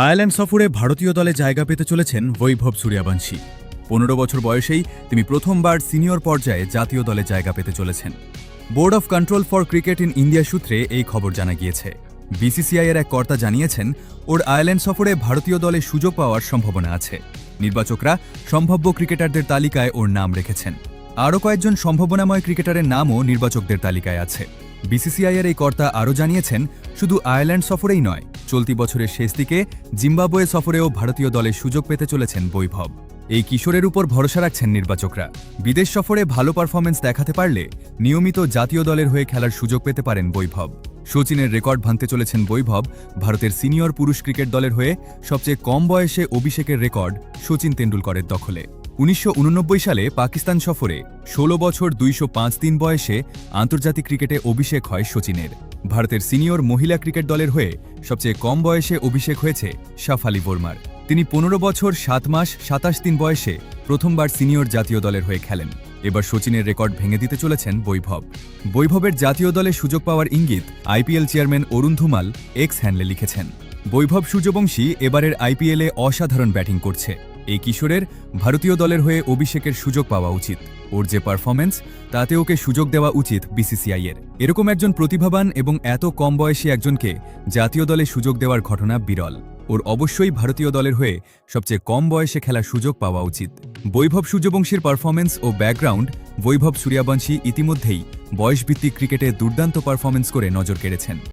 Ireland সফরে ভারতীয় দলে জায়গা পেতে চলেছেন বৈভব সূর্যবংশী। ১৫ বছর বয়সেই তিনি প্রথমবার সিনিয়র পর্যায়ে জাতীয় দলে জায়গা পেতে চলেছেন। Board of control for cricket in India সূত্রে এই খবর জানা গিয়েছে। বিসিসিআই-এর এক কর্তা জানিয়েছেন, ওর আয়ারল্যান্ড সফরে ভারতীয় দলে সুযোগ পাওয়ার সম্ভাবনা আছে। নির্বাচকরা সম্ভাব্য ক্রিকেটারদের তালিকায় ওর নাম রেখেছেন। আরও কয়েকজন সম্ভাবনাময় ক্রিকেটারের নামও নির্বাচকদের তালিকায় আছে। বিসিসিআই-এর এই কর্তা আরও জানিয়েছেন, শুধু আয়ারল্যান্ড সফরেই নয়, চলতি বছরের শেষ দিকে জিম্বাবুয়ে সফরেও ভারতীয় দলে সুযোগ পেতে চলেছেন বৈভব। এই কিশোরের উপর ভরসা রাখছেন নির্বাচকরা। বিদেশ সফরে ভালো পারফরমেন্স দেখাতে পারলে নিয়মিত জাতীয় দলের হয়ে খেলার সুযোগ পেতে পারেন বৈভব। শচীনের রেকর্ড ভাঙতে চলেছেন বৈভব। ভারতের সিনিয়র পুরুষ ক্রিকেট দলের হয়ে সবচেয়ে কম বয়সে অভিষেকের রেকর্ড শচীন তেন্ডুলকরের দখলে। ১৯৮৯ সালে পাকিস্তান সফরে ১৬ বছর ২০৫ দিন বয়সে আন্তর্জাতিক ক্রিকেটে অভিষেক হয় শচীনের। ভারতের সিনিয়র মহিলা ক্রিকেট দলের হয়ে সবচেয়ে কম বয়সে অভিষেক হয়েছে শাফালি বর্মার। তিনি ১৫ বছর ৭ মাস ২৭ দিন বয়সে প্রথমবার সিনিয়র জাতীয় দলের হয়ে খেলেন। এবার শচীনের রেকর্ড ভেঙে দিতে চলেছেন বৈভব। বৈভবের জাতীয় দলে সুযোগ পাওয়ার ইঙ্গিত আইপিএল চেয়ারম্যান অরুণ ধুমাল এক্স হ্যান্ডলে লিখেছেন। বৈভব সূর্যবংশী এবারের আইপিএলে অসাধারণ ব্যাটিং করছে। এই কিশোরের ভারতীয় দলের হয়ে অভিষেকের সুযোগ পাওয়া উচিত। ওর যে পারফরমেন্স, তাতে ওকে সুযোগ দেওয়া উচিত বিসিসিআই-এর। এরকম একজন প্রতিভাবান এবং এত কম বয়সী একজনকে জাতীয় দলে সুযোগ দেওয়ার ঘটনা বিরল। ওর অবশ্যই ভারতীয় দলের হয়ে সবচেয়ে কম বয়সে খেলার সুযোগ পাওয়া উচিত। বৈভব সূর্যবংশীর পারফরমেন্স ও ব্যাকগ্রাউন্ড, বৈভব সূর্যবংশী ইতিমধ্যেই বয়সভিত্তিক ক্রিকেটে দুর্দান্ত পারফরমেন্স করে নজর কেড়েছেন।